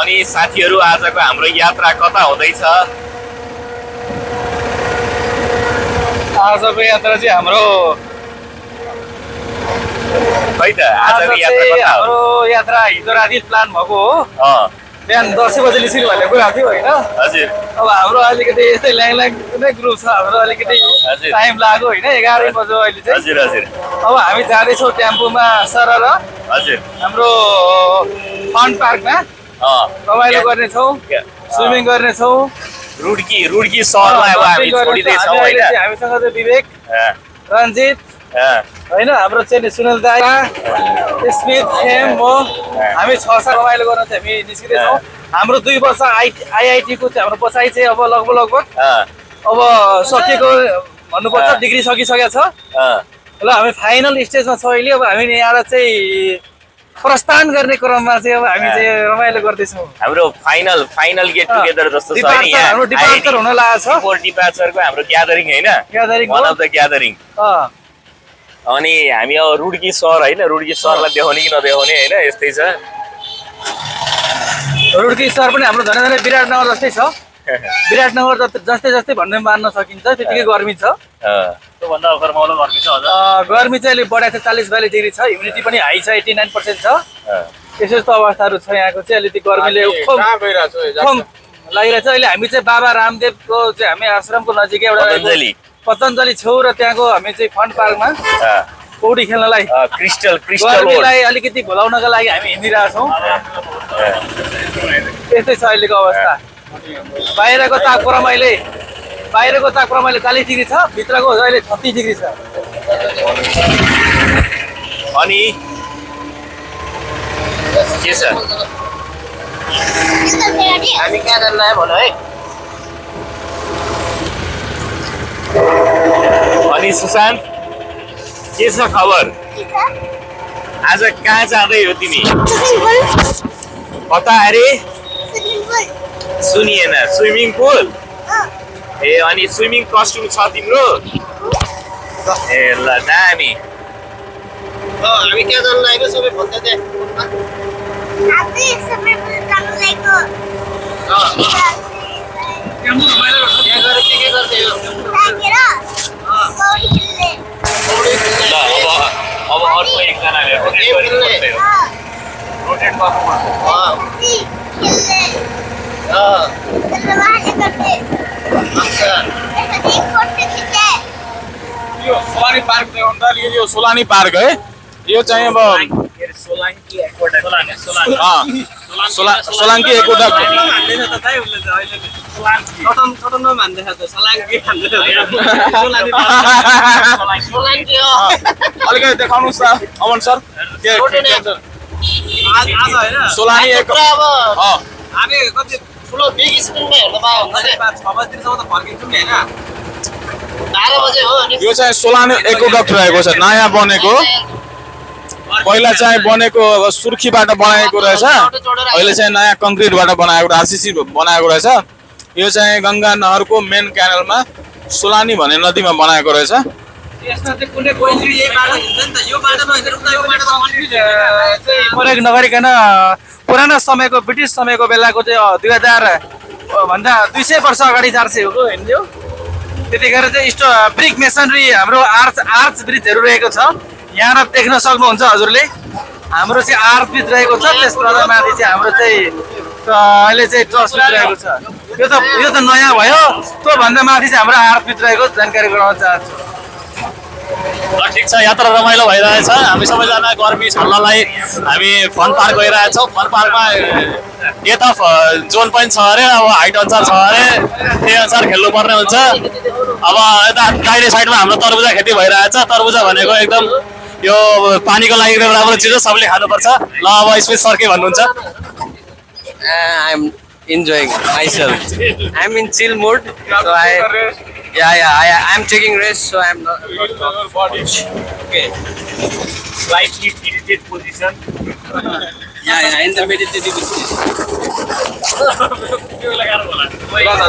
अनि साथीहरू आजको हाम्रो यात्रा कता हुँदैछ? आजको यात्रा चाहिँ हाम्रो खै त आजको यात्रा कता हो? हाम्रो यात्रा हिजो राति प्लान भएको हो। बिहान 10 बजे निस्किनु भन्ने कुरा थियो होइन? हजुर। अब हाम्रो अलिकति यस्तै ल्याङ नै ग्रुप छ, हाम्रो अलिकति टाइम लाग्यो होइन? 11 बज्यो अहिले चाहिँ। हजुर हजुर। अब हामी जाँदैछौँ टेम्पोमा सरर हजुर। हाम्रो फन पार्कमा रमाइलो गर्नेछौँ, स्विमिङ गर्नेछौँ। रुड्की सहरमा अब हामी छोडिँदैछौँ होइन? हामीसँग चाहिँ विवेक, रञ्जित होइन, हाम्रो चाहिँ सुनिल दाइ, स्मित, खेम, म, हामी 6 रमाइलो गर्न चाहिँ हामी निस्किँदैछौँ। हाम्रो 2 वर्ष आइआइटी को चाहिँ हाम्रो बचाइ चाहिँ अब लगभग अब सकिएको भन्नुपर्छ, डिग्री सकिसकेको छ। ल हामी फाइनल स्टेजमा छौँ अहिले। अब हामी यहाँ चाहिँ प्रस्थान गर्ने क्रममा चाहिँ अब हामी चाहिँ रमाइलो गर्दैछौँ। हाम्रो फाइनल गेट टुगेदर जस्तो छ नि यहाँ। हाम्रो डिपार्चर हुन लागेको छ। बिफोर डिपार्चरको हाम्रो ग्यादरिङ होइन? Gathering one of the gathering. अनि हामी अब रुड्की सहर होइन, रुड्की सहरलाई देखाउने कि नदेखाउने होइन, यस्तै छ। रुड्की सहर पनि हाम्रो झन् विराटनगर जस्तै छ। विराटनगर जस्तै भन्ने मान्न सकिन्छ, त्यतिकै गर्मी छ। त्योभन्दा गरमाउलो गर्मी छ हजुर। गर्मी चाहिँ अलिक बढाएको छ, 40-42 डिग्री छ। ह्युमिडिटी पनि हाई छ, 89% छ। यस्तो अवस्थाहरू छ यहाँको चाहिँ। अलिकति गर्मीले उखम लागिरहेको छ। अहिले हामी चाहिँ बाबा रामदेवको चाहिँ हामी आश्रमको नजिकै एउटा पतञ्जली छेउ र त्यहाँको हामी चाहिँ फन पार्कमा पौडी खेल्नलाई गर्मीलाई अलिकति भुलाउनका लागि हामी हिँडिरहेछौँ। त्यस्तै छ अहिलेको अवस्था। बाहिरको तापक्रम अहिले 40 डिग्री छ, भित्रको अहिले 36 डिग्री छ। अनि के छ? हामी कहाँ जान्न भन है? अनि सुशान्त के छ खबर? आज कहाँ जाँदै हो तिमी? कता अरे? सुनिएन। Swimming pool? ए अनि स्विमिङ कस्ट्युम छ तिम्रो? ए ल दामी। हामी कहाँ जानु लागेको सबै भन्दा त्यहाँ? के गर्दै हो? अब अर्को एकजनाले रोटेट यो सोलानी पार्क यो सोलानी पार्क है। यो चाहिँ अब सोलाङ्की एकोटा अलिकति देखाउनुहोस् न अमन सर। सोलानी हामी कति ठुलो बिग स्क्रिनमा हेर्न पायो भने 6 बजेसम्म त फर्किन्छौँ नि हैन? 12 बजे हो। यो चाहिँ सोलानी एकोडक्ट रहेको छ, नयाँ बनेको। पहिला चाहिँ बनेको सुर्खीबाट बनाएको रहेछ, अहिले चाहिँ नयाँ कङ्क्रिटबाट बनाएको, आरसीसी बनाएको रहेछ। यो चाहिँ गङ्गा नहरको मेन क्यानलमा सोलानी भन्ने नदीमा बनाएको रहेछ। यसमा चाहिँ कुनै कोइन्ट्री यही बाटो हिँड्छ नि त, यो बाटोमा हिँडेर उता यो बाटो चाहिँ प्रयोग नगरिकन पुरानो समयको ब्रिटिस समयको बेलाको चाहिँ 2000 भन्दा 200 वर्ष अगाडि 400 हो हिँड्यो। त्यतिखेर चाहिँ ब्रिक मेसनरी हाम्रो आर्च ब्रिजहरू रहेको छ। यहाँ देख्न सक्नुहुन्छ हजुरले, हाम्रो चाहिँ आर्च ब्रिज रहेको छ। त्यसबाट माथि चाहिँ हाम्रो चाहिँ अहिले चाहिँ ट्रस ब्रिज रहेको छ। यो त नयाँ भयो। त्योभन्दा माथि चाहिँ हाम्रो आर्च ब्रिज रहेको जानकारी गराउन चाहन्छु। ठिक छ, यात्रा रमाइलो भइरहेछ। हामी सबैजना गर्मी छल्नलाई हामी फन पार्क गइरहेछौँ। फन पार्कमा यता जोन पनि छ अरे, अब हाइट अनुसार छ अरे, त्यही अनुसार खेल्नुपर्ने हुन्छ। अब यता दाहिने साइडमा हाम्रो तरबुजा खेती भइरहेछ। तरबुजा भनेको एकदम यो पानीको लागि राम्रो चिज हो, सबले खानुपर्छ। ल अब स्पेस सर के भन्नुहुन्छ? I'm enjoying myself. I'm in chill mood. So I'm taking rest, so I'm not. Okay. Slightly tilted position. Yeah, in the meditative position.